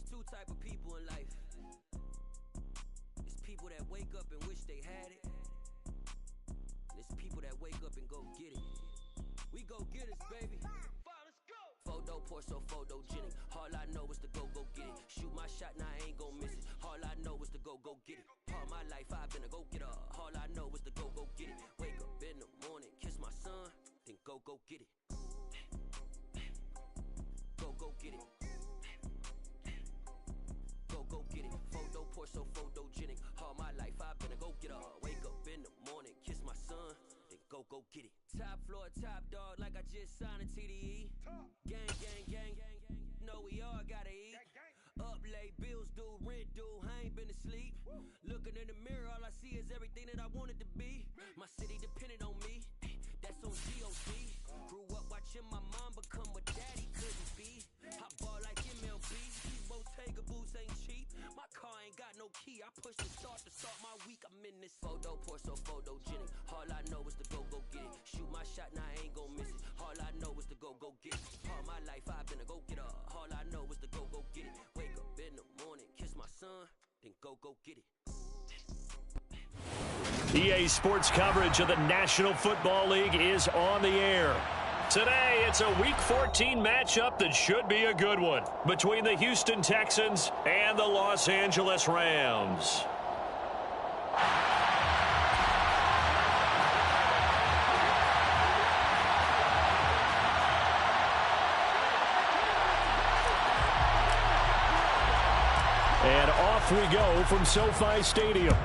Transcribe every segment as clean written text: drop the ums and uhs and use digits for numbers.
two type of people in life. It's people that wake up and wish they had it. And it's people that wake up and go get it. We go get it, baby. Let's go. Photo porso, photogenic. All I know is to go get it. Shoot my shot, now I ain't gon' miss it. All I know is to go get it. All my life I've been a go-getter. All I know is to go get it. Wake up in the morning, kiss my son, then go get it. Go get it. Go get it. Photo porso, photogenic. All my life I've been a go-getter. Wake up in the morning, kiss my son, then go get it. Top floor, top dog, like I just signed a TDE. Gang, gang, gang, gang, gang. Know we all gotta eat. Up late, bills due, rent due, I ain't been asleep. Looking in the mirror, all I see is everything that I wanted to be. My city depended on me, that's on GOC. Grew up watching my mom become what daddy couldn't be. I ball like MLB, these Bottega boots ain't cheap. My car ain't got no key, I push the start to start my week. I'm in this photo porso, photogenic. All I know is to go get it. Shoot my shot, now I ain't gon' miss it. All I know is to go get it. All my life I've been a go-getter. All I know is to go get it. Wake up in the morning, kiss my son, then go get it. EA Sports coverage of the National Football League is on the air. Today, it's a Week 14 matchup that should be a good one between the Houston Texans and the Los Angeles Rams. And off we go from SoFi Stadium.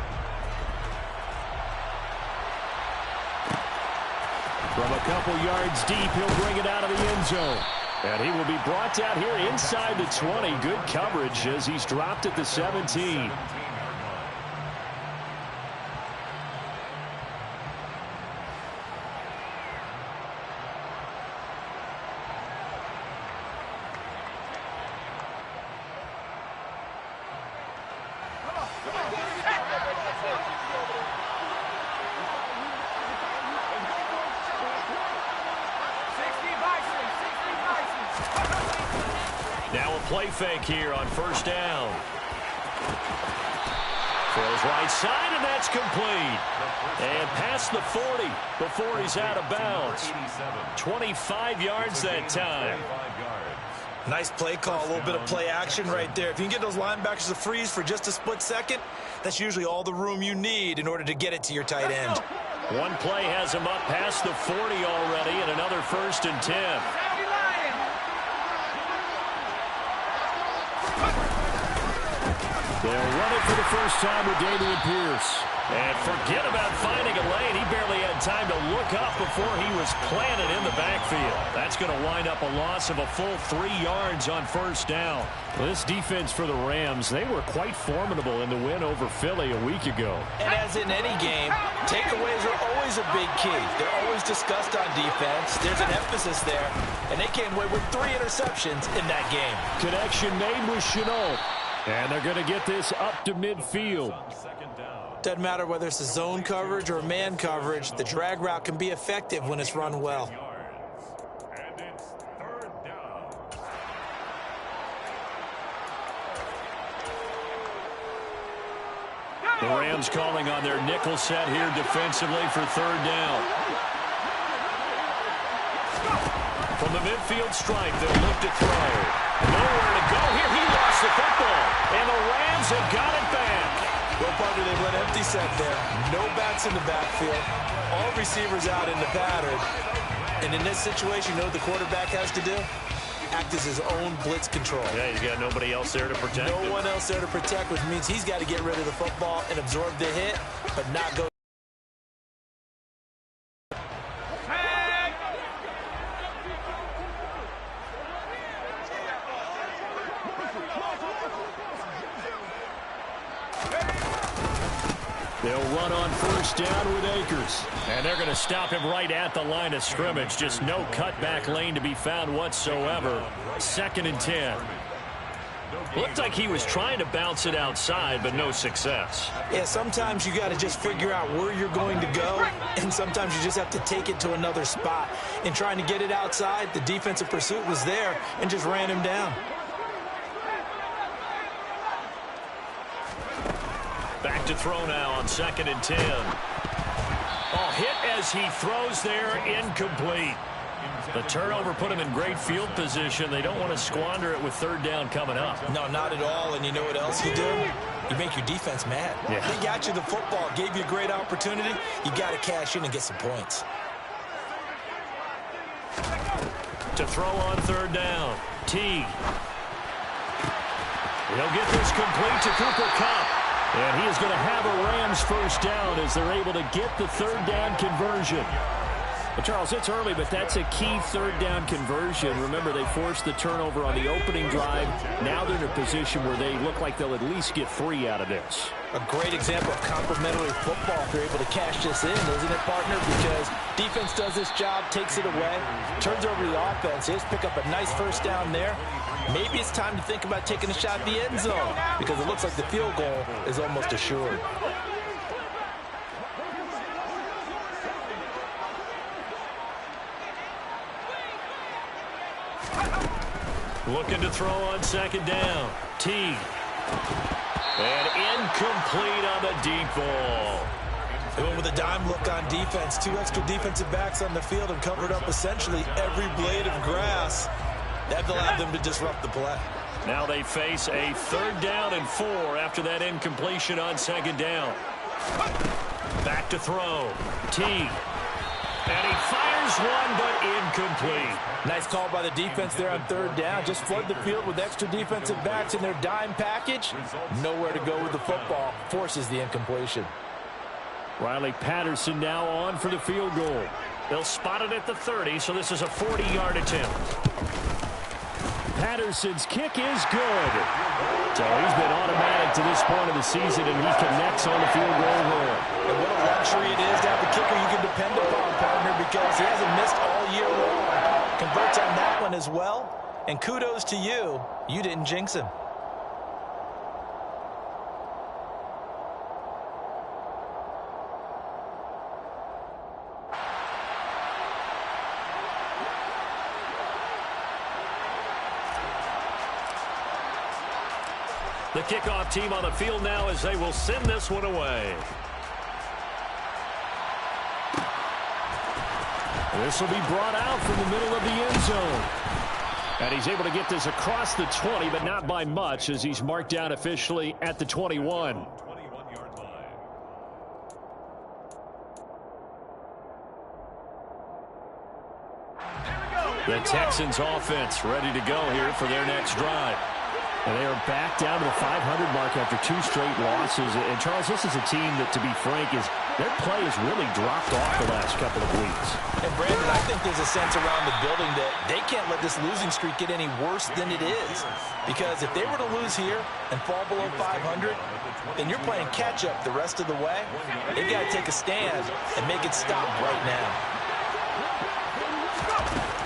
From a couple yards deep, he'll bring it out of the end zone. And he will be brought down here inside the 20. Good coverage as he's dropped at the 17. Now a play fake here on first down. Throws right side, and that's complete. And past the 40 before he's out of bounds. 25 yards that time. Nice play call, a little bit of play action right there. If you can get those linebackers to freeze for just a split second, that's usually all the room you need in order to get it to your tight end. One play has him up past the 40 already, and another 1st and 10. They'll run it for the first time with Dameon Pierce. And forget about finding a lane. He barely had time to look up before he was planted in the backfield. That's going to wind up a loss of a full 3 yards on first down. This defense for the Rams, they were quite formidable in the win over Philly a week ago. And as in any game, takeaways are always a big key. They're always discussed on defense. There's an emphasis there. And they came away with 3 interceptions in that game. Connection made with Chenault. And they're going to get this up to midfield. Doesn't matter whether it's a zone coverage or man coverage, the drag route can be effective when it's run well. And it's 3rd down. The Rams calling on their nickel set here defensively for 3rd down. From the midfield stripe, they'll look to throw. Nowhere to go here. He lost the football. And the Rams have got it back. Well, partner, they went empty set there. No backs in the backfield. All receivers out in the pattern. And in this situation, you know what the quarterback has to do? Act as his own blitz control. Yeah, he's got nobody else there to protect him. No one else there to protect, which means he's got to get rid of the football and absorb the hit, but not go. They'll run on first down with Akers. And they're going to stop him right at the line of scrimmage. Just no cutback lane to be found whatsoever. 2nd and 10. Looked like he was trying to bounce it outside, but no success. Yeah, sometimes you got to just figure out where you're going to go, and sometimes you just have to take it to another spot. In trying to get it outside, the defensive pursuit was there and just ran him down. to throw now on 2nd and 10. Oh, hit as he throws there, incomplete. The turnover put him in great field position. They don't want to squander it with 3rd down coming up. No, not at all. And you know what else you do? You make your defense mad. Yeah. They got you the football, gave you a great opportunity. You got to cash in and get some points. To throw on 3rd down. Teague. He'll get this complete to Cooper Kupp. And he is going to have a Rams 1st down as they're able to get the 3rd down conversion. Well, Charles, it's early, but that's a key 3rd down conversion. Remember, they forced the turnover on the opening drive. Now they're in a position where they look like they'll at least get 3 out of this. A great example of complementary football if they're able to cash this in, isn't it, partner? Because defense does this job, takes it away, turns over the offense. They just pick up a nice 1st down there. Maybe it's time to think about taking a shot at the end zone because it looks like the field goal is almost assured. Looking to throw on 2nd down. Teague. And incomplete on the deep ball. They went with a dime look on defense. 2 extra defensive backs on the field and covered up essentially every blade of grass. That allowed them to disrupt the play. Now they face a 3rd down and 4 after that incompletion on 2nd down. Back to throw. Teague. And he fires one, but incomplete. Nice call by the defense there on 3rd down. Just flood the field with extra defensive backs in their dime package. Nowhere to go with the football. Forces the incompletion. Riley Patterson now on for the field goal. They'll spot it at the 30, so this is a 40-yard attempt. Patterson's kick is good. So he's been automatic to this point of the season, and he connects on the field goal there. And what a luxury it is to have a kicker you can depend upon, partner, because he hasn't missed all year long. Converts on that one as well. And kudos to you. You didn't jinx him. The kickoff team on the field now as they will send this one away. This will be brought out from the middle of the end zone. And he's able to get this across the 20, but not by much as he's marked down officially at the 21. 21-yard line. The Texans offense ready to go here for their next drive. And they are back down to the 500 mark after 2 straight losses. And, Charles, this is a team that, to be frank, their play has really dropped off the last couple of weeks. And, Brandon, I think there's a sense around the building that they can't let this losing streak get any worse than it is. Because if they were to lose here and fall below 500, then you're playing catch-up the rest of the way. They've got to take a stand and make it stop right now.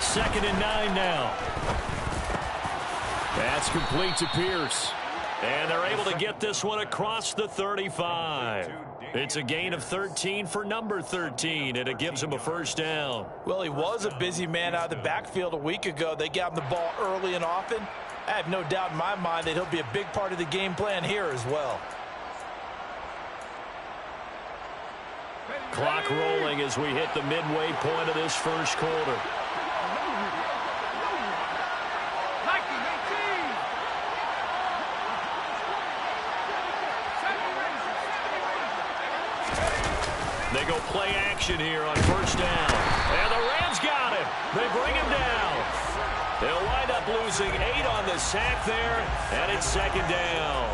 2nd and 9 now. That's complete to Pierce. And they're able to get this one across the 35. It's a gain of 13 for number 13, and it gives him a 1st down. Well, he was a busy man out of the backfield a week ago. They got him the ball early and often. I have no doubt in my mind that he'll be a big part of the game plan here as well. Clock rolling as we hit the midway point of this 1st quarter. They go play action here on 1st down. And the Rams got him. They bring him down. They'll wind up losing 8 on the sack there, and it's 2nd down.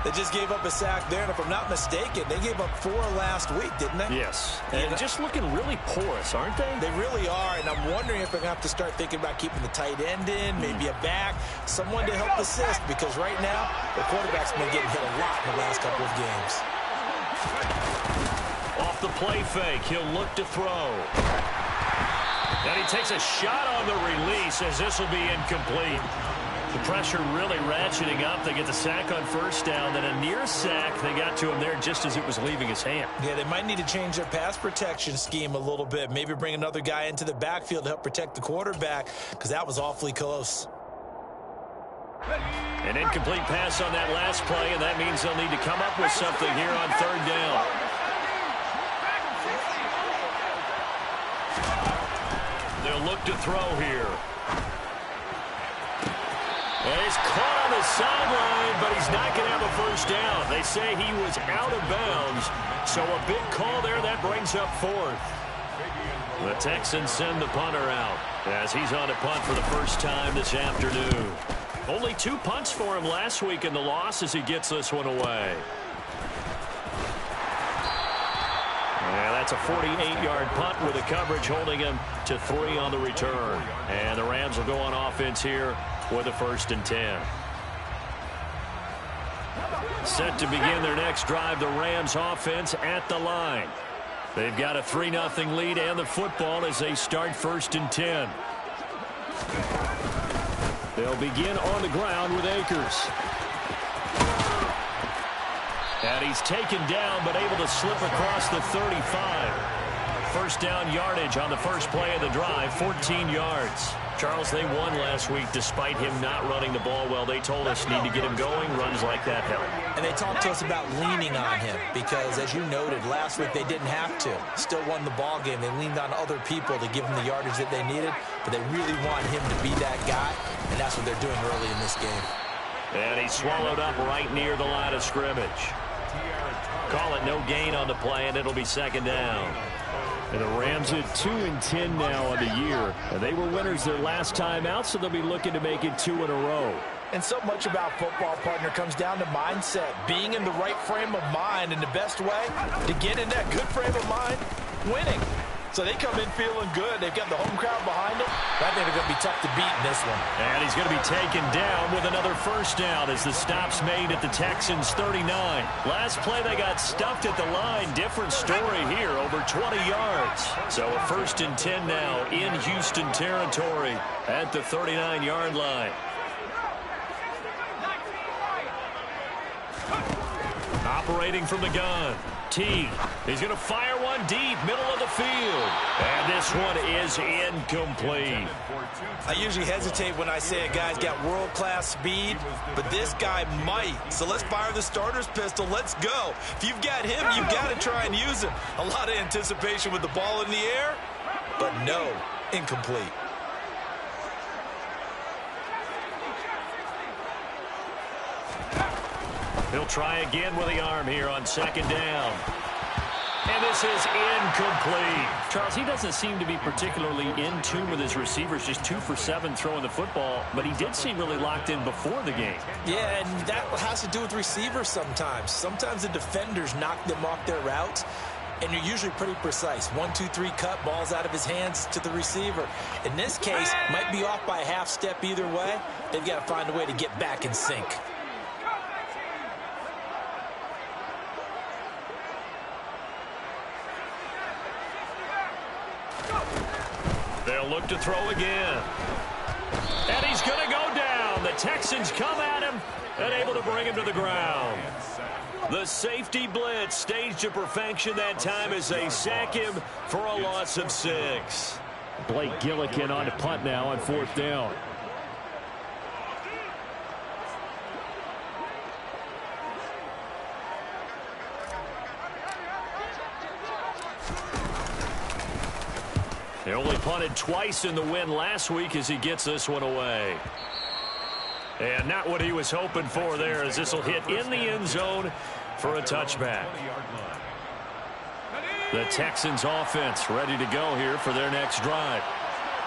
They just gave up a sack there, and if I'm not mistaken, they gave up 4 last week, didn't they? Yes. And just looking really porous, aren't they? They really are, and I'm wondering if they're going to have to start thinking about keeping the tight end in, maybe a back, someone to help assist, because right now, the quarterback's been getting hit a lot in the last couple of games. Off the play fake, he'll look to throw. And he takes a shot on the release as this will be incomplete. The pressure really ratcheting up. They get the sack on 1st down, then a near sack. They got to him there just as it was leaving his hand. Yeah, they might need to change their pass protection scheme a little bit. Maybe bring another guy into the backfield to help protect the quarterback, because that was awfully close. Ready. An incomplete pass on that last play, and that means they'll need to come up with something here on third down. They'll look to throw here. And he's caught on the sideline, but he's not going to have a first down. They say he was out of bounds, so a big call there. That brings up fourth. The Texans send the punter out as he's on a punt for the first time this afternoon. Only 2 punts for him last week in the loss as he gets this one away. Yeah, that's a 48-yard punt with the coverage holding him to 3 on the return. And the Rams will go on offense here with a 1st and 10. Set to begin their next drive, the Rams offense at the line. They've got a 3-0 lead and the football as they start 1st and 10. They'll begin on the ground with Akers. And he's taken down but able to slip across the 35. First down yardage on the first play of the drive, 14 yards. Charles, they won last week despite him not running the ball well. They told us need to get him going. Runs like that help. And they talked to us about leaning on him because, as you noted, last week they didn't have to. Still won the ball game. They leaned on other people to give them the yardage that they needed, but they really want him to be that guy, and that's what they're doing early in this game. And he's swallowed up right near the line of scrimmage. Call it no gain on the play, and it'll be 2nd down. And the Rams at 2-10 now on the year. And they were winners their last time out, so they'll be looking to make it 2 in a row. And so much about football, partner, comes down to mindset. Being in the right frame of mind, and the best way to get in that good frame of mind, winning. So they come in feeling good. They've got the home crowd behind them. I think they're going to be tough to beat in this one. And he's going to be taken down with another first down as the stop's made at the Texans' 39. Last play they got stuffed at the line. Different story here, over 20 yards. So a 1st and 10 now in Houston territory at the 39-yard line. Operating from the gun. T. He's going to fire one deep, middle of the field. And this one is incomplete. I usually hesitate when I say a guy's got world-class speed, but this guy might. So let's fire the starter's pistol. Let's go. If you've got him, you've got to try and use him. A lot of anticipation with the ball in the air, but no, incomplete. He'll try again with the arm here on 2nd down. And this is incomplete. Charles, he doesn't seem to be particularly in tune with his receivers, just 2 for 7 throwing the football, but he did seem really locked in before the game. Yeah, and that has to do with receivers sometimes. Sometimes the defenders knock them off their routes, and you're usually pretty precise. 1, 2, 3 cut, balls out of his hands to the receiver. In this case, might be off by a half step either way. They've got to find a way to get back in sync. They'll look to throw again. And he's going to go down. The Texans come at him and able to bring him to the ground. The safety blitz staged to perfection that time as they sack him for a loss of 6. Blake Gillikin on to punt now on 4th down. He only punted twice in the win last week as he gets this one away. And not what he was hoping for there as this will hit in the end zone for a touchback. The Texans offense ready to go here for their next drive.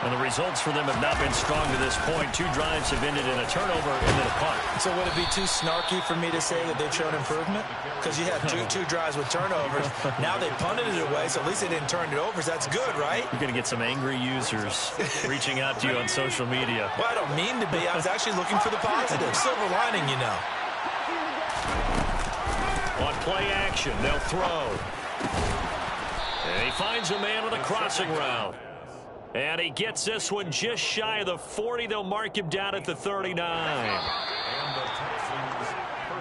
And the results for them have not been strong to this point. 2 drives have ended in a turnover and then a punt. So would it be too snarky for me to say that they've shown improvement? Because you had two drives with turnovers. Now they punted it away, so at least they didn't turn it over. So that's good, right? You're going to get some angry users reaching out to you on social media. Well, I don't mean to be. I was actually looking for the positive. Silver lining, you know. On play action, they'll throw. And he finds a man with a crossing route. And he gets this one just shy of the 40. They'll mark him down at the 39.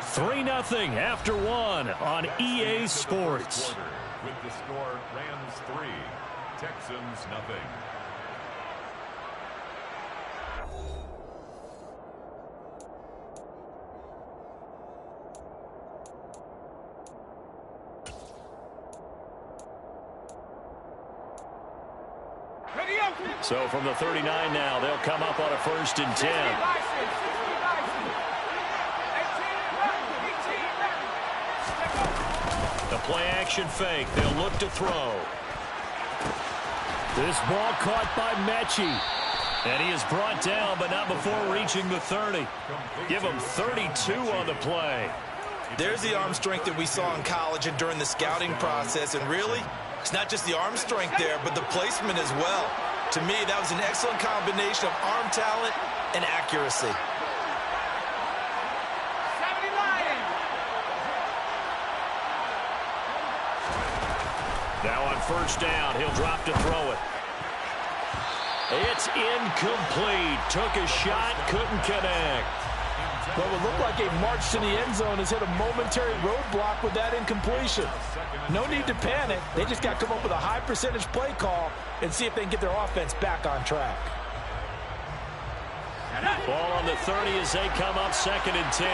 3-0 after 1 on EA Sports. With the score, Rams 3, Texans 0. So from the 39 now, they'll come up on a 1st and 10. The play-action fake. They'll look to throw. This ball caught by Mechie. And he is brought down, but not before reaching the 30. Give him 32 on the play. There's the arm strength that we saw in college and during the scouting process. And really, it's not just the arm strength there, but the placement as well. To me, that was an excellent combination of arm talent and accuracy. Now on 1st down, he'll drop to throw it. It's incomplete. Took a shot, couldn't connect. What would look like a march to the end zone has hit a momentary roadblock with that incompletion. No need to panic. They just got to come up with a high percentage play call and see if they can get their offense back on track. Ball on the 30 as they come up 2nd and 10.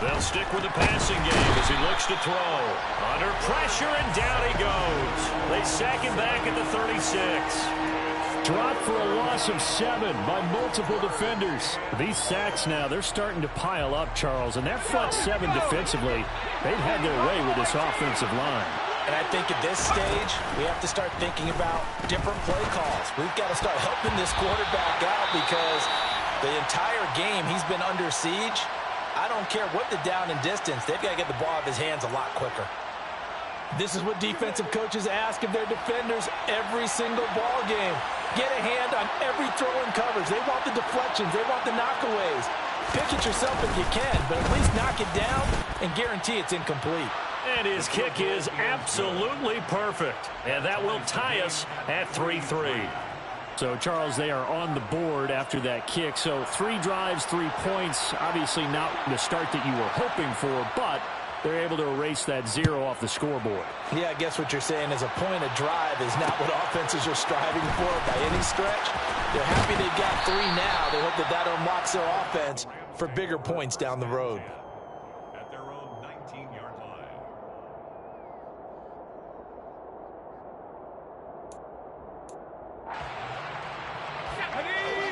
They'll stick with the passing game as he looks to throw. Under pressure, and down he goes. They sack him back at the 36. Dropped for a loss of 7 by multiple defenders. These sacks now, they're starting to pile up, Charles. And that front 7 defensively, they've had their way with this offensive line. And I think at this stage, we have to start thinking about different play calls. We've got to start helping this quarterback out because the entire game he's been under siege. I don't care what the down and distance. They've got to get the ball out of his hands a lot quicker. This is what defensive coaches ask of their defenders every single ball game. Get a hand on every throw and coverage. They want the deflections. They want the knockaways. Pick it yourself if you can, but at least knock it down and guarantee it's incomplete. And his kick is absolutely perfect. And that will tie us at 3-3. So, Charles, they are on the board after that kick. So 3 drives, 3 points. Obviously not the start that you were hoping for, but they're able to erase that 0 off the scoreboard. Yeah, I guess what you're saying is a point of drive is not what offenses are striving for by any stretch. They're happy they've got 3 now. They hope that that unlocks their offense for bigger points down the road. At their own 19-yard line.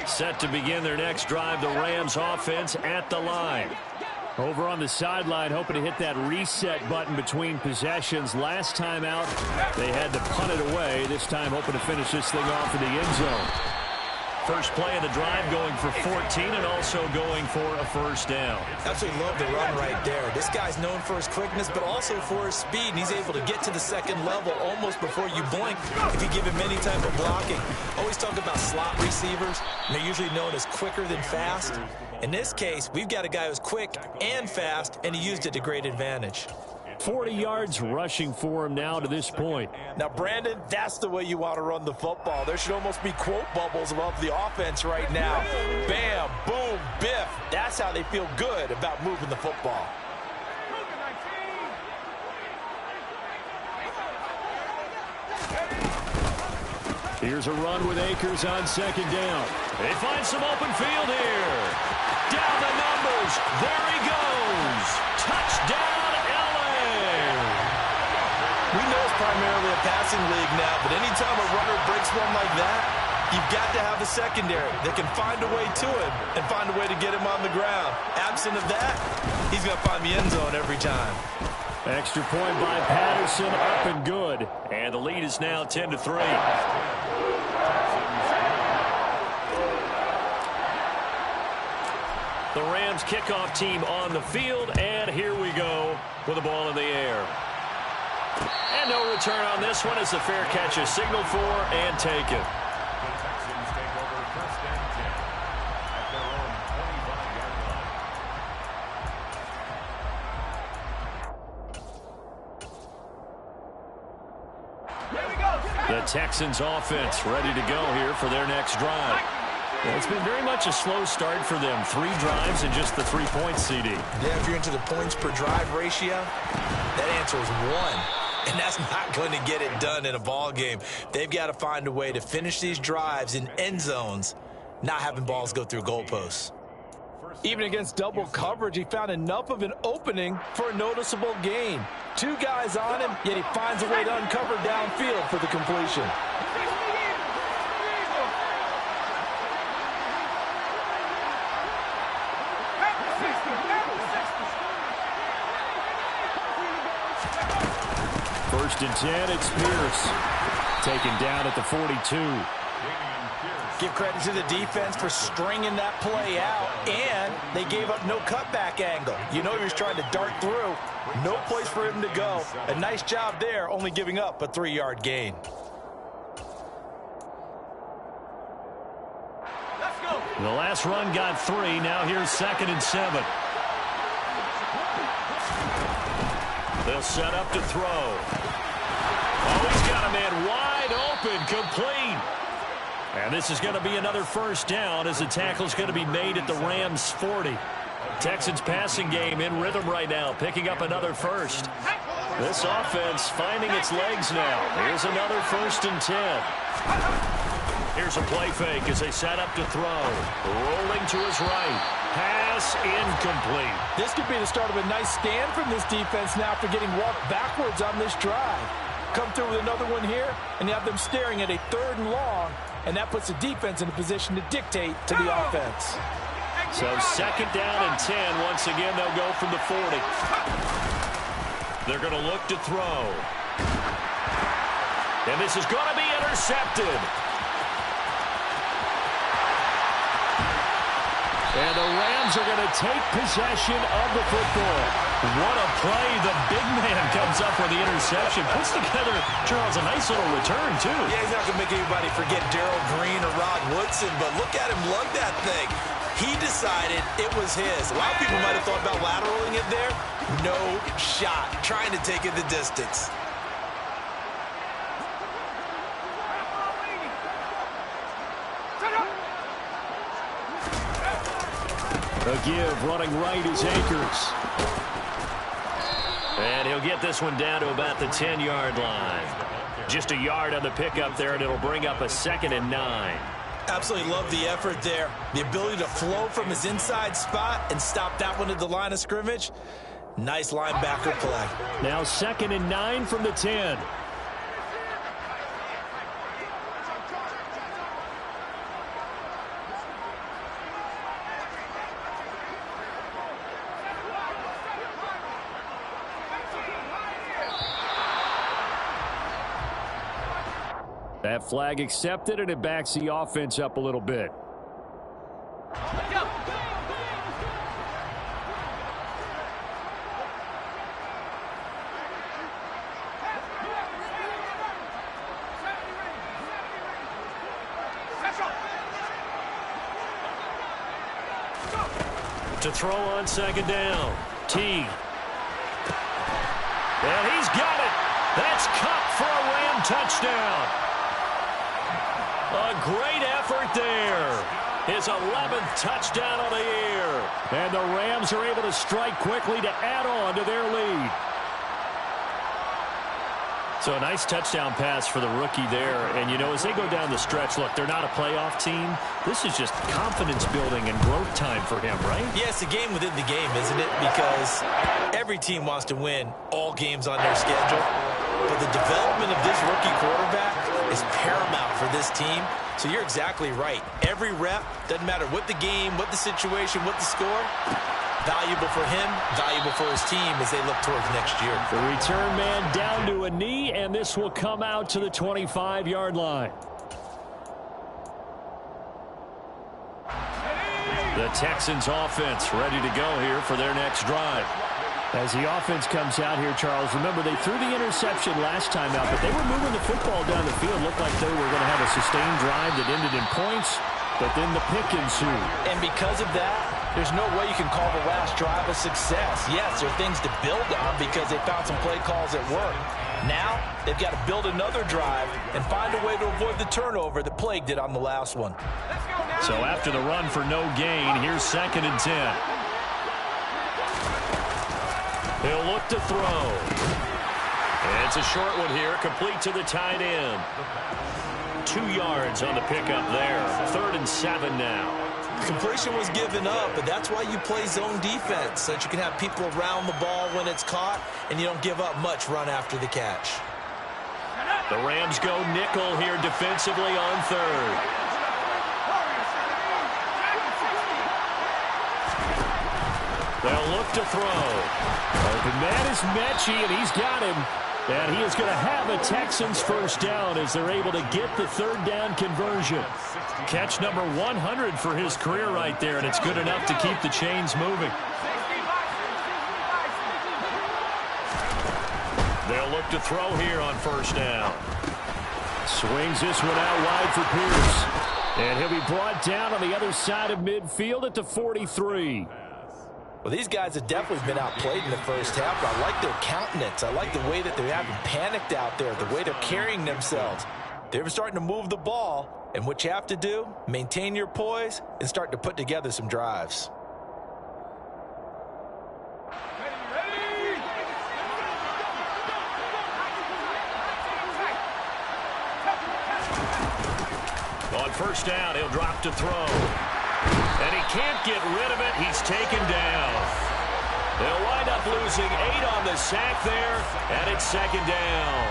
Set to begin their next drive, the Rams offense at the line. Over on the sideline, hoping to hit that reset button between possessions. Last time out, they had to punt it away. This time, hoping to finish this thing off in the end zone. First play of the drive going for 14 and also going for a 1st down. Absolutely love the run right there. This guy's known for his quickness, but also for his speed. And he's able to get to the 2nd level almost before you blink if you give him any type of blocking. Always talk about slot receivers, and they're usually known as quicker than fast. In this case, we've got a guy who's quick and fast, and he used it to great advantage. 40 yards rushing for him now to this point. Now, Brandon, that's the way you want to run the football. There should almost be quote bubbles above the offense right now. Bam, boom, biff. That's how they feel good about moving the football. Here's a run with Akers on 2nd down. They find some open field here. Down the numbers. There he goes. Touchdown, LA. We know it's primarily a passing league now, but anytime a runner breaks one like that, you've got to have a secondary that can find a way to him and find a way to get him on the ground. Absent of that, he's going to find the end zone every time. Extra point by Patterson, up and good. And the lead is now 10-3. The Rams kickoff team on the field, and here we go with the ball in the air. And no return on this one as the fair catch is signaled for and taken. The Texans take over 1st and 10 at their own 25-yard line. The Texans offense ready to go here for their next drive. Well, it's been very much a slow start for them. 3 drives and just the 3 points, CD. Yeah, if you're into the points per drive ratio, that answer is 1. And that's not going to get it done in a ball game. They've got to find a way to finish these drives in end zones, not having balls go through goalposts. Even against double coverage, he found enough of an opening for a noticeable gain. 2 guys on him, yet he finds a way to uncover downfield for the completion. First and 10, it's Pierce. Taken down at the 42. Give credit to the defense for stringing that play out, and they gave up no cutback angle. You know he was trying to dart through. No place for him to go. A nice job there, only giving up a 3-yard gain. Let's go. The last run got 3. Now here's 2nd and 7. They'll set up to throw. Oh, he's got a man wide open, complete. And this is going to be another first down as the tackle's going to be made at the Rams' 40. Texans passing game in rhythm right now, picking up another first. This offense finding its legs now. Here's another 1st and 10. Here's a play fake as they set up to throw. Rolling to his right. Pass incomplete. This could be the start of a nice stand from this defense now after getting walked backwards on this drive. Come through with another one here, and you have them staring at a 3rd and long, and that puts the defense in a position to dictate to the offense. So 2nd down and 10. Once again, they'll go from the 40. They're going to look to throw. And this is going to be intercepted. And the Rams are going to take possession of the football. What a play. The big man comes up with the interception. Puts together, Charles, a nice little return, too. Yeah, he's not going to make anybody forget Darrell Green or Rod Woodson, but look at him lug that thing. He decided it was his. A lot of people might have thought about lateraling it there. No shot. Trying to take it the distance. A give, running right is Akers. And he'll get this one down to about the 10-yard line. Just a yard on the pickup there, and it'll bring up a 2nd and 9. Absolutely love the effort there. The ability to flow from his inside spot and stop that one at the line of scrimmage. Nice linebacker play. Now 2nd and 9 from the 10. That flag accepted, and it backs the offense up a little bit. To throw on 2nd down. T. And he's got it. That's Cup for a Ram touchdown. A great effort there. His 11th touchdown of the year. And the Rams are able to strike quickly to add on to their lead. So a nice touchdown pass for the rookie there. And, you know, as they go down the stretch, look, they're not a playoff team. This is just confidence building and growth time for him, right? Yeah, it's a game within the game, isn't it? Because every team wants to win all games on their schedule. But the development of this rookie quarterback is paramount for this team. So you're exactly right. Every rep, doesn't matter what the game, what the situation, what the score, valuable for him, valuable for his team as they look towards next year. The return man down to a knee, and this will come out to the 25-yard line. The Texans offense ready to go here for their next drive. As the offense comes out here, Charles, remember they threw the interception last time out, but they were moving the football down the field. Looked like they were going to have a sustained drive that ended in points, but then the pick ensued. And because of that, there's no way you can call the last drive a success. Yes, there are things to build on because they found some play calls that work. Now, they've got to build another drive and find a way to avoid the turnover that plagued it on the last one. So after the run for no gain, here's 2nd and 10. He'll look to throw. And it's a short one here, complete to the tight end. 2 yards on the pickup there. 3rd and 7 now. Completion was given up, but that's why you play zone defense, so that you can have people around the ball when it's caught, and you don't give up much run after the catch. The Rams go nickel here defensively on third. They'll look to throw. Open man is Mechie, and he's got him. And he is going to have a Texans first down as they're able to get the third down conversion. Catch number 100 for his career right there, and it's good enough to keep the chains moving. They'll look to throw here on first down. Swings this one out wide for Pierce. And he'll be brought down on the other side of midfield at the 43. Well, these guys have definitely been outplayed in the first half, but I like their countenance. I like the way that they're having panicked out there, the way they're carrying themselves. They're starting to move the ball, and what you have to do, maintain your poise and start to put together some drives. On first down, he'll drop to throw. And he can't get rid of it. He's taken down. They'll wind up losing 8 on the sack there, and it's second down.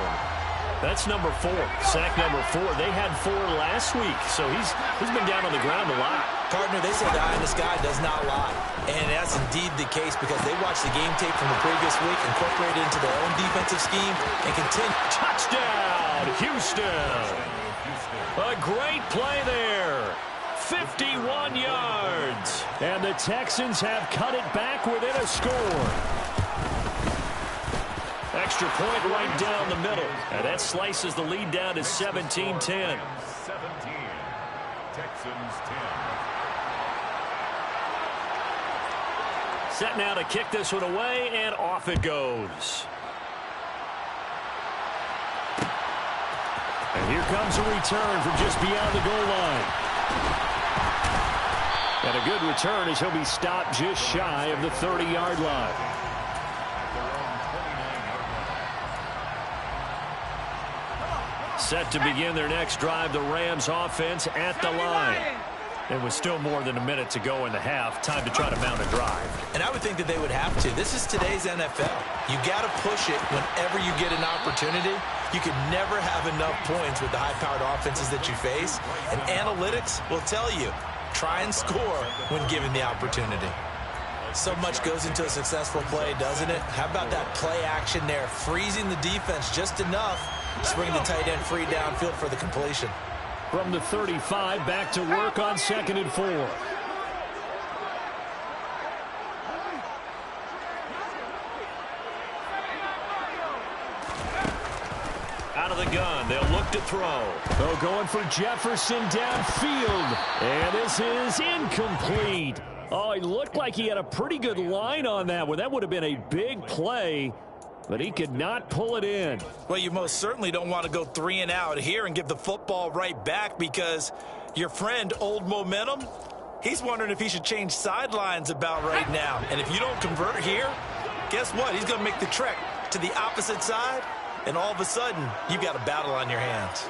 That's number 4. Sack number 4. They had 4 last week, so he's been down on the ground a lot. Partner, they say the eye in the sky does not lie. And that's indeed the case because they watched the game tape from the previous week, incorporated into their own defensive scheme, and continue. Touchdown, Houston. A great play there. 51 yards. And the Texans have cut it back within a score. Extra point right down the middle. And that slices the lead down to 17-10. 17. Texans 10. Set now to kick this one away, and off it goes. And here comes a return from just beyond the goal line. And a good return as he'll be stopped just shy of the 30-yard line. Set to begin their next drive, the Rams offense at the line. And with still more than a minute to go in the half, time to try to mount a drive. And I would think that they would have to. This is today's NFL. You got to push it whenever you get an opportunity. You can never have enough points with the high-powered offenses that you face. And analytics will tell you, try and score when given the opportunity. So much goes into a successful play, doesn't it? How about that play action there, freezing the defense just enough to bring the tight end free downfield for the completion. From the 35, back to work on 2nd and 4. Out of the gun, they'll look to throw. Oh, going for Jefferson downfield. And this is incomplete. Oh, he looked like he had a pretty good line on that one. That would have been a big play, but he could not pull it in. Well, you most certainly don't want to go 3 and out here and give the football right back because your friend, Old Momentum, he's wondering if he should change sidelines about right now. And if you don't convert here, guess what? He's going to make the trek to the opposite side, and all of a sudden, you've got a battle on your hands.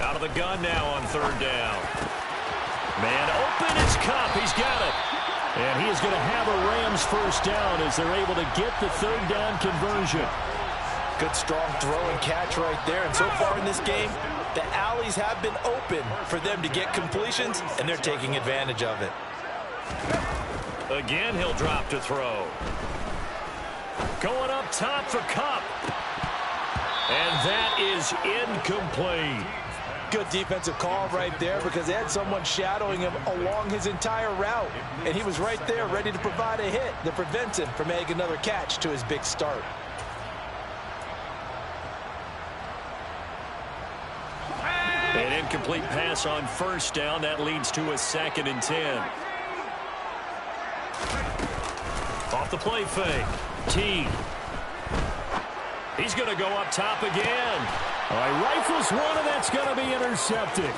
Out of the gun now on 3rd down. Man open, it's Cup. He's got it. And he is going to have a Rams first down as they're able to get the 3rd down conversion. Good, strong throw and catch right there. And so far in this game, the alleys have been open for them to get completions, and they're taking advantage of it. Again, he'll drop to throw. Going up top for Cup. And that is incomplete. Good defensive call right there because they had someone shadowing him along his entire route. And he was right there ready to provide a hit that prevents him from making another catch to his big start. An incomplete pass on first down. That leads to a 2nd and 10. Off the play fake. T. He's going to go up top again. All right, rifles one, and that's going to be intercepted.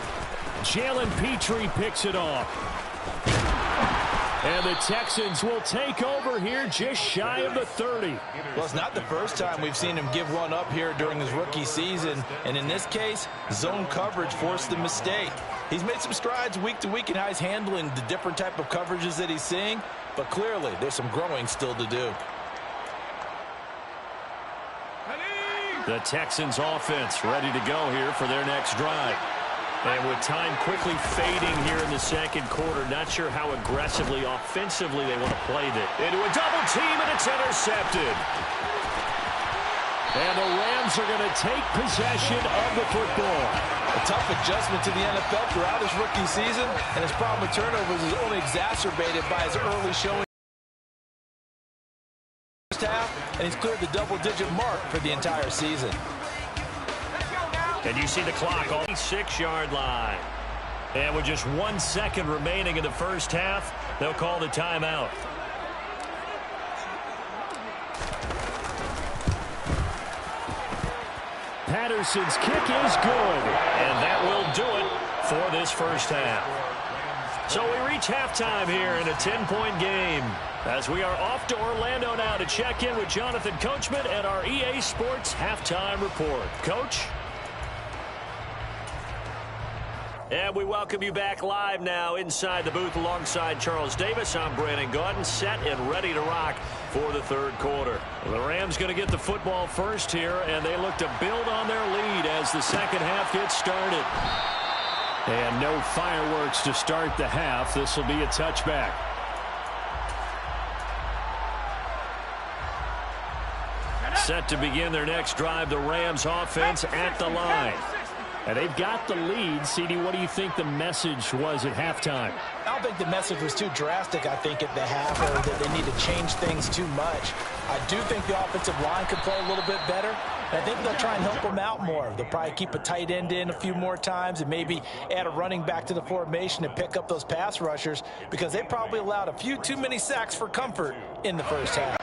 Jalen Petrie picks it off. And the Texans will take over here just shy of the 30. Well, it's not the first time we've seen him give one up here during his rookie season. And in this case, zone coverage forced the mistake. He's made some strides week to week in how he's handling the different type of coverages that he's seeing. But clearly, there's some growing still to do. The Texans offense ready to go here for their next drive. And with time quickly fading here in the second quarter, not sure how aggressively, offensively they want to play this. Into a double team, and it's intercepted. And the Rams are going to take possession of the football. A tough adjustment to the NFL throughout his rookie season, and his problem with turnovers is only exacerbated by his early showing. Half, and he's cleared the double-digit mark for the entire season. And you see the clock on the 6-yard line. And with just 1 second remaining in the first half, they'll call the timeout. Patterson's kick is good. And that will do it for this first half. So we reach halftime here in a 10-point game, as we are off to Orlando now to check in with Jonathan Coachman and our EA Sports Halftime Report. Coach? And we welcome you back live now inside the booth alongside Charles Davis. I'm Brandon Gaudin, set and ready to rock for the third quarter. The Rams going to get the football first here, and they look to build on their lead as the second half gets started. And no fireworks to start the half. This will be a touchback. Set to begin their next drive, the Rams offense at the line. And they've got the lead. CD, what do you think the message was at halftime? I don't think the message was too drastic, I think, at the half, or that they need to change things too much. I do think the offensive line could play a little bit better. And I think they'll try and help them out more. They'll probably keep a tight end in a few more times and maybe add a running back to the formation to pick up those pass rushers, because they probably allowed a few too many sacks for comfort in the first half.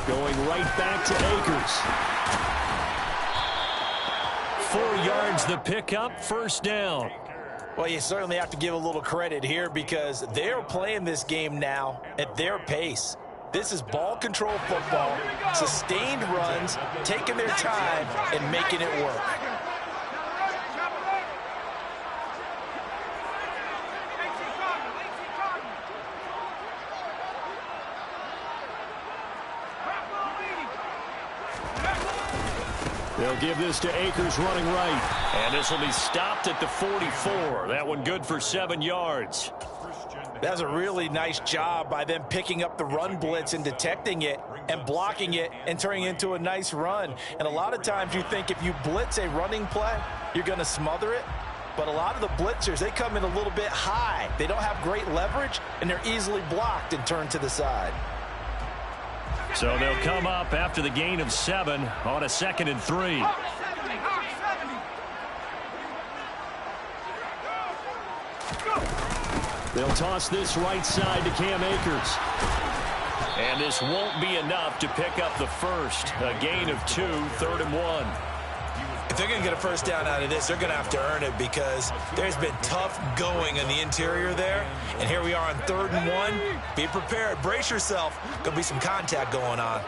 Going right back to Akers. 4 yards the pickup, first down. Well, you certainly have to give a little credit here, because they're playing this game now at their pace. This is ball control football, sustained runs, taking their time and making it work. They'll give this to Akers running right. And this will be stopped at the 44. That one good for 7 yards. That's a really nice job by them picking up the run blitz and detecting it and blocking it and turning it into a nice run. And a lot of times you think if you blitz a running play, you're going to smother it. But a lot of the blitzers, they come in a little bit high. They don't have great leverage, and they're easily blocked and turned to the side. So they'll come up after the gain of 7 on a 2nd and 3. They'll toss this right side to Cam Akers. And this won't be enough to pick up the first. A gain of 2, 3rd and 1. If they're going to get a first down out of this, they're going to have to earn it, because there's been tough going in the interior there. And here we are on 3rd and 1. Be prepared. Brace yourself. Going to be some contact going on.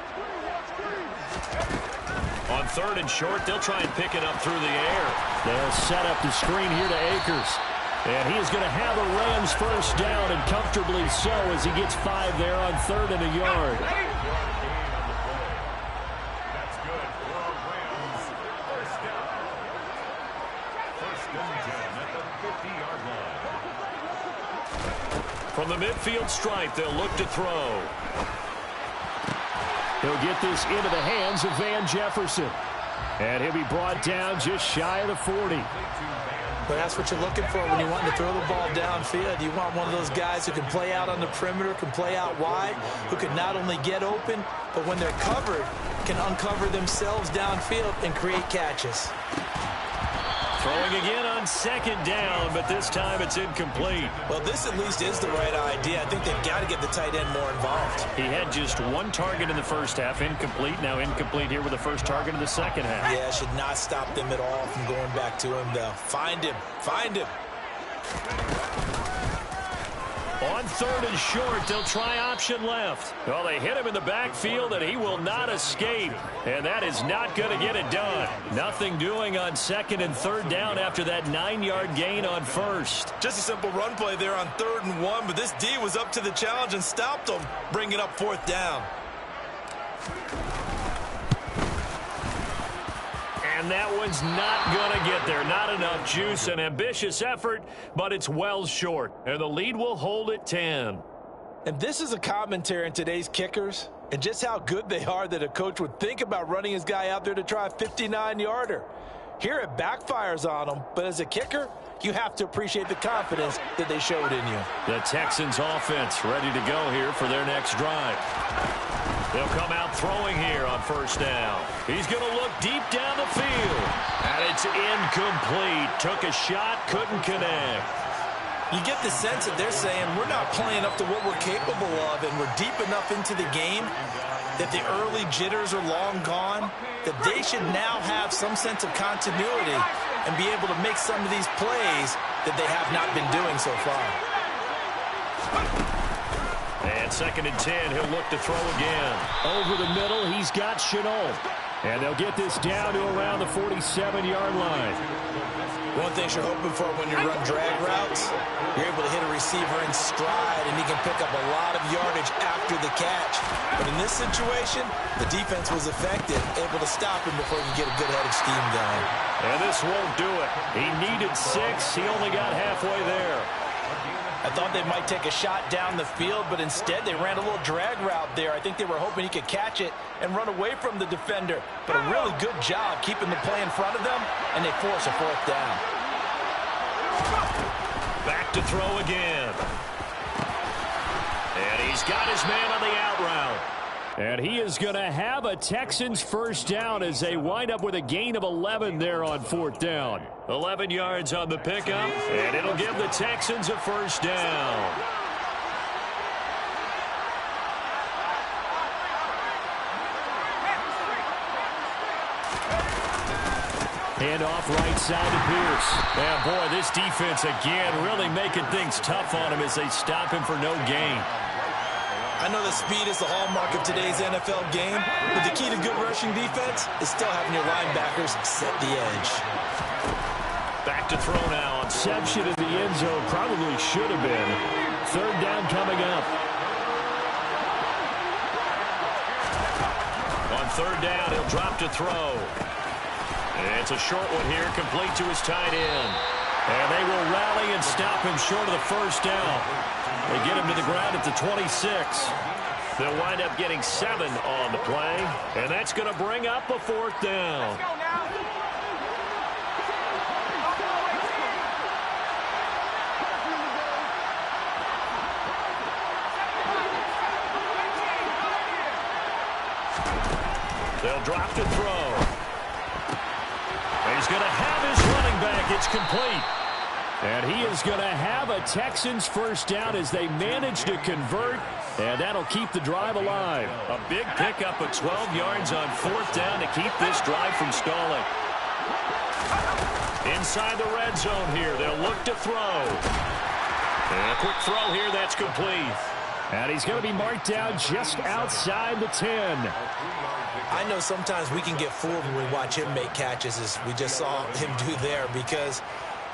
On 3rd and short, they'll try and pick it up through the air. They'll set up the screen here to Akers. And he is going to have a Rams first down, and comfortably so, as he gets 5 there on 3rd and a yard. That's good for our Rams. First down. First and 10 at the 50-yard line. From the midfield stripe, they'll look to throw. He'll get this into the hands of Van Jefferson. And he'll be brought down just shy of the 40. But that's what you're looking for when you want to throw the ball downfield. You want one of those guys who can play out on the perimeter, can play out wide, who can not only get open, but when they're covered, can uncover themselves downfield and create catches. Throwing again on second down, but this time it's incomplete. Well, this at least is the right idea. I think they've got to get the tight end more involved. He had just one target in the first half, incomplete. Now incomplete here with the first target in the second half. Yeah, should not stop them at all from going back to him, though. Find him. Find him. On third and short, they'll try option left. Well, they hit him in the backfield, and he will not escape. And that is not going to get it done. Nothing doing on second and third down after that 9-yard gain on first. Just a simple run play there on 3rd and 1, but this D was up to the challenge and stopped him, bringing up 4th down. And that one's not going to get there. Not enough juice. An ambitious effort, but it's well short. And the lead will hold at 10. And this is a commentary on today's kickers and just how good they are that a coach would think about running his guy out there to try a 59-yarder. Here it backfires on him, but as a kicker, you have to appreciate the confidence that they showed in you. The Texans offense ready to go here for their next drive. They'll come out throwing here on first down. He's going to look deep down the field. And it's incomplete. Took a shot, couldn't connect. You get the sense that they're saying we're not playing up to what we're capable of, and we're deep enough into the game that the early jitters are long gone, that they should now have some sense of continuity and be able to make some of these plays that they have not been doing so far. And 2nd and 10, he'll look to throw again. Over the middle, he's got Chenault. And they'll get this down to around the 47-yard line. One thing you're hoping for when you run drag routes, you're able to hit a receiver in stride, and he can pick up a lot of yardage after the catch. But in this situation, the defense was effective, able to stop him before he could get a good head of steam going. And this won't do it. He needed 6. He only got halfway there. I thought they might take a shot down the field, but instead they ran a little drag route there. I think they were hoping he could catch it and run away from the defender. But a really good job keeping the play in front of them, and they force a 4th down. Back to throw again. And he's got his man on the out route. And he is going to have a Texans first down as they wind up with a gain of 11 there on 4th down. 11 yards on the pickup, and it'll give the Texans a first down. Hand off right side to Pierce. And boy, this defense again really making things tough on him as they stop him for no gain. I know that speed is the hallmark of today's NFL game, but the key to good rushing defense is still having your linebackers set the edge. Back to throw now. Interception in the end zone probably should have been. 3rd down coming up. On 3rd down, he'll drop to throw. And it's a short one here, complete to his tight end. And they will rally and stop him short of the first down. They get him to the ground at the 26. They'll wind up getting 7 on the play. And that's going to bring up a 4th down. They'll drop to throw. He's going to have his running back. It's complete. And he is going to have a Texans first down as they manage to convert, and that'll keep the drive alive. A big pickup of 12 yards on 4th down to keep this drive from stalling. Inside the red zone here, they'll look to throw. And a quick throw here, that's complete. And he's going to be marked down just outside the 10. I know sometimes we can get fooled when we watch him make catches, as we just saw him do there, because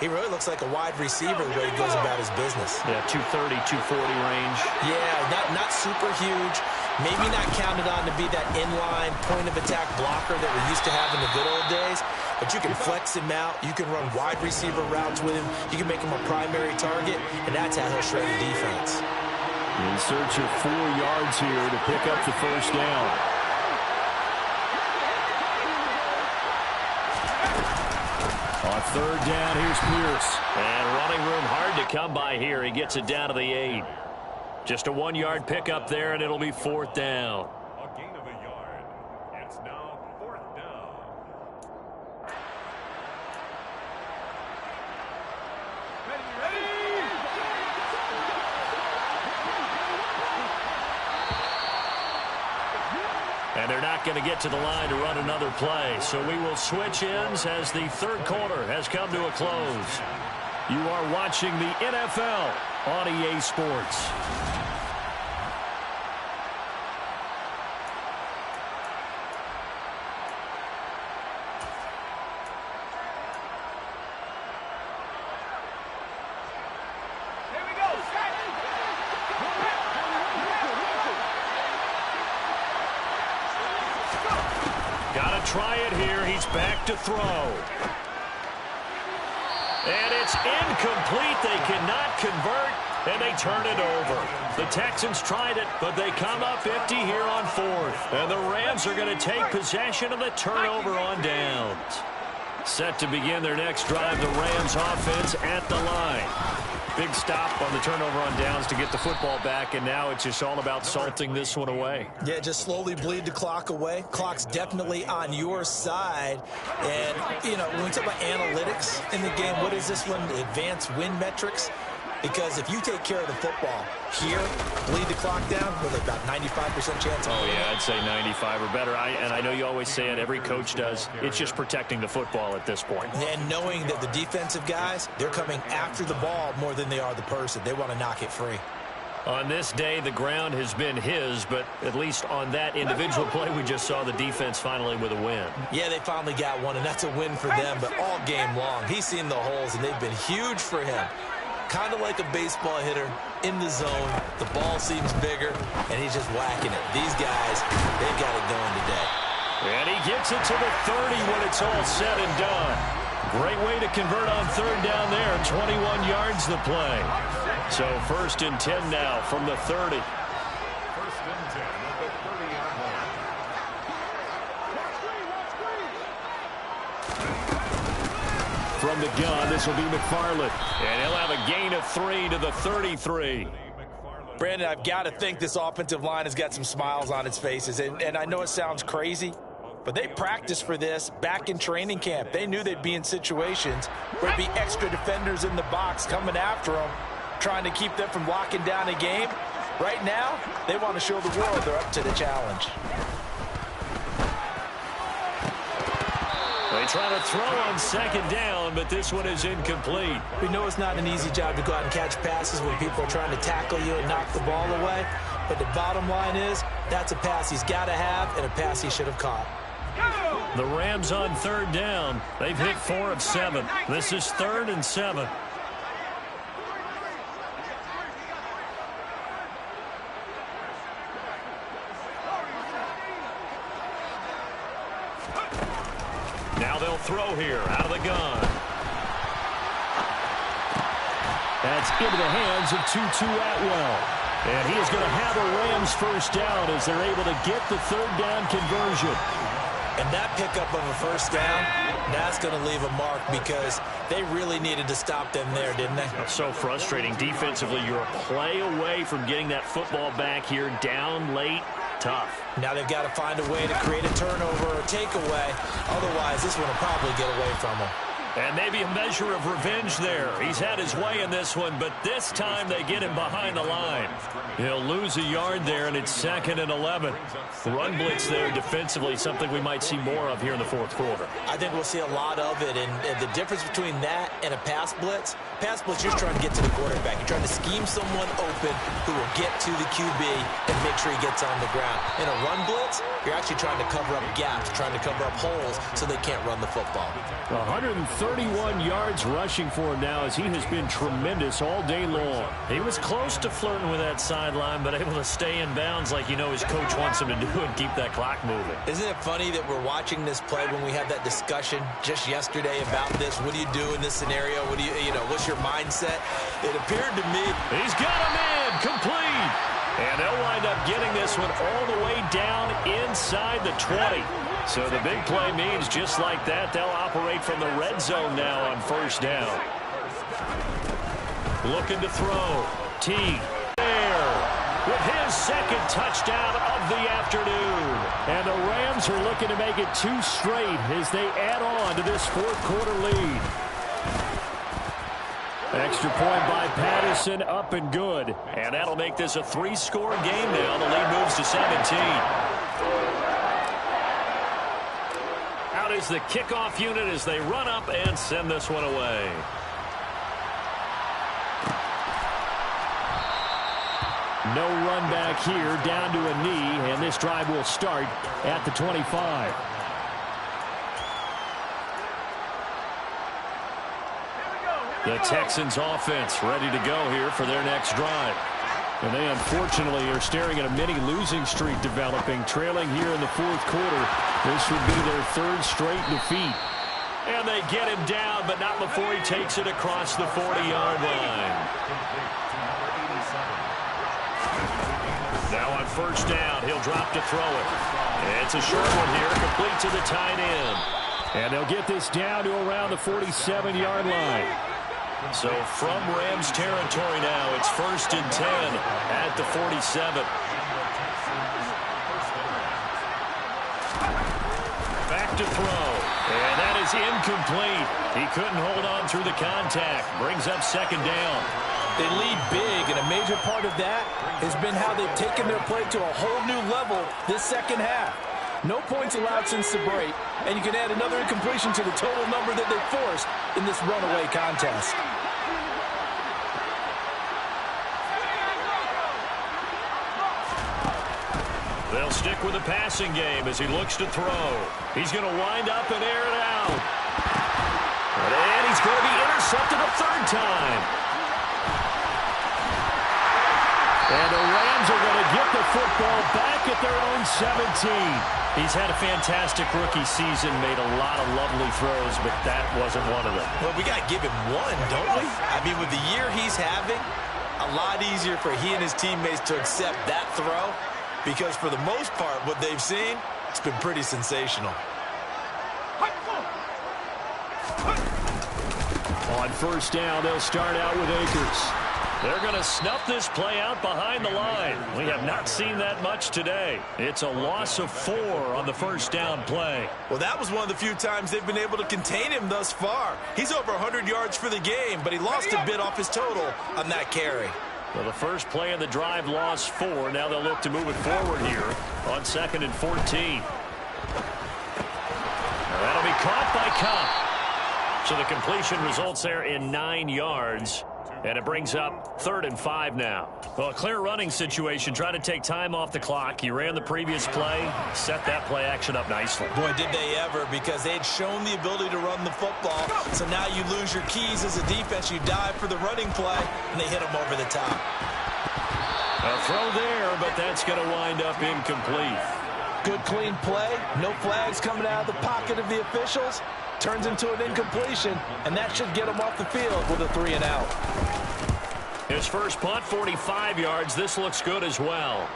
he really looks like a wide receiver the way he goes about his business. Yeah, 230, 240 range. Yeah, not super huge. Maybe not counted on to be that inline point-of-attack blocker that we used to have in the good old days. But you can flex him out. You can run wide receiver routes with him. You can make him a primary target, and that's how he'll shred the defense. In search of 4 yards here to pick up the first down. On 3rd down, here's Pierce. And running room hard to come by here. He gets it down to the 8. Just a 1-yard pickup there, and it'll be 4th down. A gain of a yard. It's now 4th down. not going to get to the line to run another play. So we will switch ends as the third quarter has come to a close. You are watching the NFL on EA Sports. Try it here. He's back to throw. And it's incomplete. They cannot convert, and they turn it over. The Texans tried it, but they come up empty here on fourth. And the Rams are going to take possession of the turnover on downs. Set to begin their next drive, the Rams offense at the line. Big stop on the turnover on downs to get the football back, and now it's just all about salting this one away. Yeah, just slowly bleed the clock away. Clock's definitely on your side. And, you know, when we talk about analytics in the game, what is this one? Advanced win metrics? Because if you take care of the football here, bleed the clock down, with about 95% chance of winning. Yeah, I'd say 95 or better. And I know you always say it, every coach does. It's just protecting the football at this point. And knowing that the defensive guys, they're coming after the ball more than they are the person. They want to knock it free. On this day, the ground has been his, but at least on that individual play, we just saw the defense finally with a win. Yeah, they finally got one, and that's a win for them, but all game long. He's seen the holes, and they've been huge for him. Kind of like a baseball hitter in the zone. The ball seems bigger, and he's just whacking it. These guys, they've got it going today. And he gets it to the 30 when it's all said and done. Great way to convert on third down there. 21 yards the play. So 1st and 10 now from the 30. 1st and 10 at the 30-yard line. From the gun, this will be McFarland. And he'll have a gain of 3 to the 33. Brandon, I've got to think this offensive line has got some smiles on its faces. And I know it sounds crazy, but they practiced for this back in training camp. They knew they'd be in situations where there'd be extra defenders in the box coming after them, trying to keep them from locking down a game. Right now, they want to show the world they're up to the challenge. They try to throw on 2nd down, but this one is incomplete. We know it's not an easy job to go out and catch passes when people are trying to tackle you and knock the ball away. But the bottom line is, that's a pass he's got to have and a pass he should have caught. The Rams on 3rd down. They've hit 4 of 7. This is 3rd and 7. Now they'll throw here out of the gun. That's into the hands of Tutu Atwell. And he is going to have a Rams 1st down as they're able to get the 3rd down conversion. And that pickup of a 1st down, that's going to leave a mark because they really needed to stop them there, didn't they? So frustrating. Defensively, you're a play away from getting that football back here down late. Tough. Now they've got to find a way to create a turnover or takeaway. Otherwise, this one will probably get away from them. And maybe a measure of revenge there. He's had his way in this one, but this time they get him behind the line. He'll lose a yard there, and it's 2nd and 11. Run blitz there defensively, something we might see more of here in the 4th quarter. I think we'll see a lot of it, and the difference between that and a pass blitz, you're just trying to get to the quarterback. You're trying to scheme someone open who will get to the QB and make sure he gets on the ground. In a run blitz, you're actually trying to cover up gaps, trying to cover up holes so they can't run the football. 131 yards rushing for him now as he has been tremendous all day long. He was close to flirting with that sideline, but able to stay in bounds like you know his coach wants him to do and keep that clock moving. Isn't it funny that we're watching this play when we had that discussion just yesterday about this? What do you do in this scenario? What do you know, what's your mindset? It appeared to me. He's got him in, complete. And they'll wind up getting this one all the way down inside the 20. So the big play means just like that, they'll operate from the red zone now on 1st down. Looking to throw. T. There. With his 2nd touchdown of the afternoon. And the Rams are looking to make it 2 straight as they add on to this 4th quarter lead. Extra point by Patterson, up and good. And that'll make this a 3-score game now. The lead moves to 17. Out is the kickoff unit as they run up and send this one away. No run back here, down to a knee, and this drive will start at the 25. The Texans offense ready to go here for their next drive. And they unfortunately are staring at a mini losing streak developing, trailing here in the fourth quarter. This would be their third straight defeat. And they get him down, but not before he takes it across the 40-yard line. Now on first down, he'll drop to throw it. It's a short one here, complete to the tight end. And they'll get this down to around the 47-yard line. So from Rams territory now, it's 1st and 10 at the 47. Back to throw. And that is incomplete. He couldn't hold on through the contact. Brings up second down. They lead big, and a major part of that has been how they've taken their play to a whole new level this second half. No points allowed since the break, and you can add another incompletion to the total number that they forced in this runaway contest. They'll stick with the passing game as he looks to throw. He's going to wind up and air it out. And he's going to be intercepted a third time. And the Rams are going to get the football back at their own 17. He's had a fantastic rookie season, made a lot of lovely throws, but that wasn't one of them. Well, we got to give him one, don't we? I mean, with the year he's having, a lot easier for he and his teammates to accept that throw, because for the most part, what they've seen, it's been pretty sensational. On first down, they'll start out with Akers. They're going to snuff this play out behind the line. We have not seen that much today. It's a loss of 4 on the first down play. Well, that was one of the few times they've been able to contain him thus far. He's over 100 yards for the game, but he lost a bit off his total on that carry. Well, the first play of the drive lost 4. Now they'll look to move it forward here on 2nd and 14. That'll be caught by Cobb. So the completion results there in 9 yards. And it brings up 3rd and 5 now. Well, a clear running situation. Try to take time off the clock. He ran the previous play, set that play action up nicely. Boy, did they ever, because they had shown the ability to run the football. So now you lose your keys as a defense. You dive for the running play, and they hit him over the top. A throw there, but that's going to wind up incomplete. Good, clean play. No flags coming out of the pocket of the officials. Turns into an incompletion, and that should get him off the field with a 3 and out. His first punt, 45 yards. This looks good as well.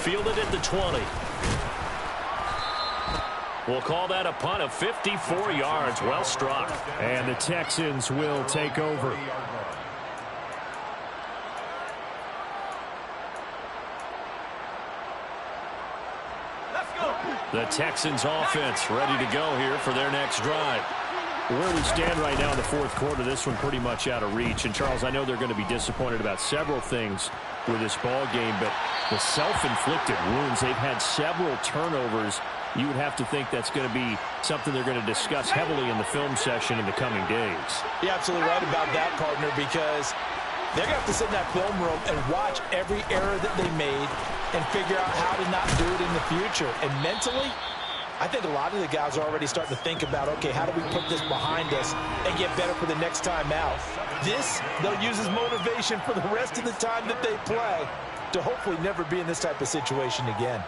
Fielded at the 20. We'll call that a punt of 54 yards. Well struck. And the Texans will take over. The Texans offense ready to go here for their next drive. Where we stand right now in the fourth quarter, this one pretty much out of reach. And, Charles, I know they're going to be disappointed about several things with this ball game, but the self-inflicted wounds, they've had several turnovers. You would have to think that's going to be something they're going to discuss heavily in the film session in the coming days. You're absolutely right about that, partner, because they're going to have to sit in that film room and watch every error that they made and figure out how to not do it in the future. And mentally, I think a lot of the guys are already starting to think about, okay, how do we put this behind us and get better for the next time out? This, they'll use as motivation for the rest of the time that they play to hopefully never be in this type of situation again.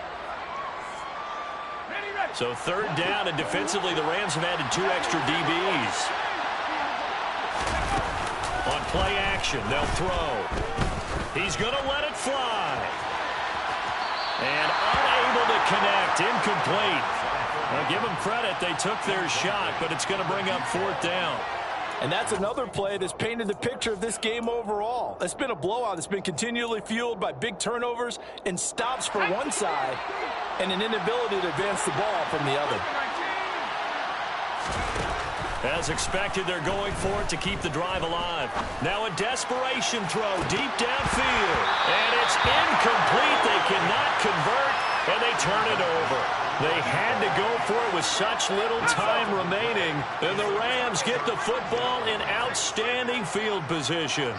So 3rd down, and defensively, the Rams have added 2 extra DBs. On play action, they'll throw. He's going to let it fly. And unable to connect, incomplete. Now give them credit, they took their shot, but it's going to bring up 4th down. And that's another play that's painted the picture of this game overall. It's been a blowout. It's been continually fueled by big turnovers and stops for one side and an inability to advance the ball from the other. As expected, they're going for it to keep the drive alive. Now a desperation throw deep downfield. And it's incomplete. They cannot convert. and they turn it over. They had to go for it with such little time remaining, and the Rams get the football in outstanding field position.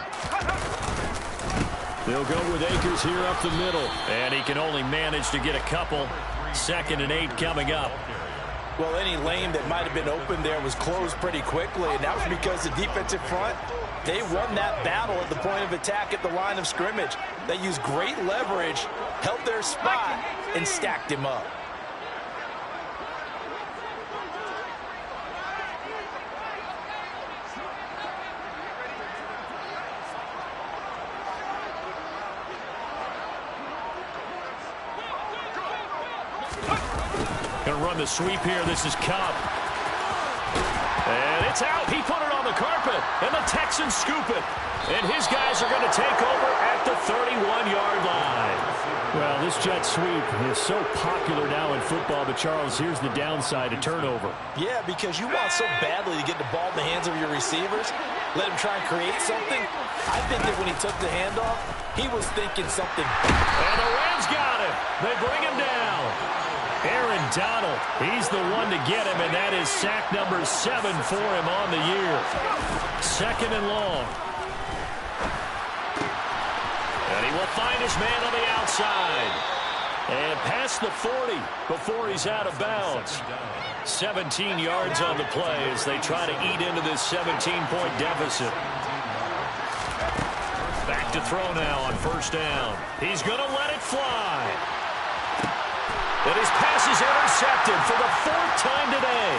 They'll go with Akers here up the middle. And he can only manage to get a couple. 2nd and 8 coming up. Well, any lane that might have been open there was closed pretty quickly, and that was because the defensive front, they won that battle at the point of attack at the line of scrimmage. They used great leverage, held their spot, and stacked him up. Going to run the sweep here. This is Cobb. And it's out. He put it on the carpet. And the Texans scoop it. And his guys are going to take over at the 31-yard line. Well, this jet sweep is so popular now in football. But, Charles, here's the downside, a turnover. Yeah, because you want so badly to get the ball in the hands of your receivers. Let him try and create something. I think that when he took the handoff, he was thinking something. And the Rams got him. They bring him down. Aaron Donald, he's the one to get him, and that is sack number 7 for him on the year. 2nd and long. And he will find his man on the outside. And past the 40 before he's out of bounds. 17 yards on the play as they try to eat into this 17-point deficit. Back to throw now on 1st down. He's going to let it fly. And his pass is intercepted for the 4th time today.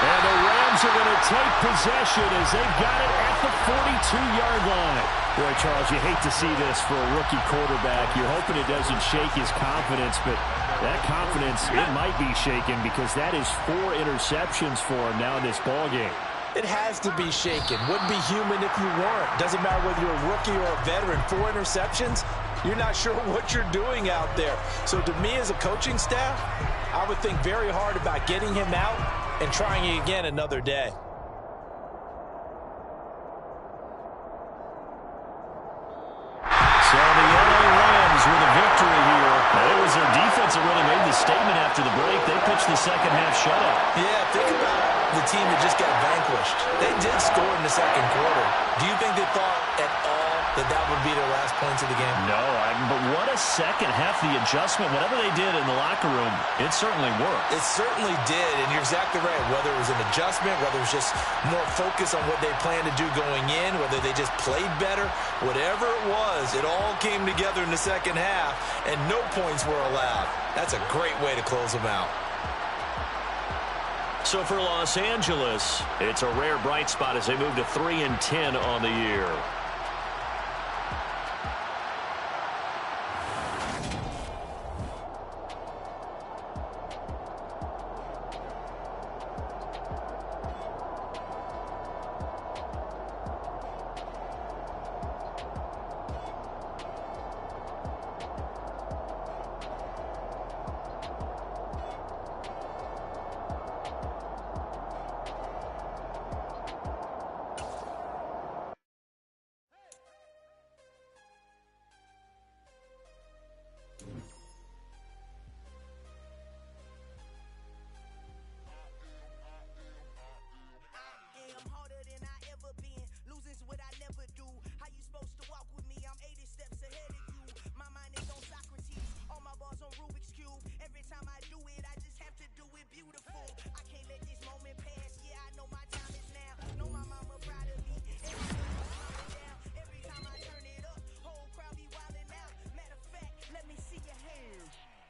And the Rams are going to take possession as they've got it at the 42-yard line. Boy, Charles, you hate to see this for a rookie quarterback. You're hoping it doesn't shake his confidence, but that confidence, it might be shaken because that is 4 interceptions for him now in this ballgame. It has to be shaken. Wouldn't be human if you weren't. Doesn't matter whether you're a rookie or a veteran. 4 interceptions, you're not sure what you're doing out there. So to me as a coaching staff, I would think very hard about getting him out and trying it again another day. So the LA Rams with a victory here. It was their defense that really made the statement after the break. They pitched the second half shutout. Yeah, think about the team that just got vanquished. They did score in the 2nd quarter. Do you think they thought at all that that would be their last points of the game? No, but what a second half. The adjustment, whatever they did in the locker room, it certainly worked. It certainly did, and you're exactly right. Whether it was an adjustment, whether it was just more focus on what they planned to do going in, whether they just played better, whatever it was, it all came together in the 2nd half, and no points were allowed. That's a great way to close them out. So for Los Angeles, it's a rare bright spot as they move to 3-10 on the year.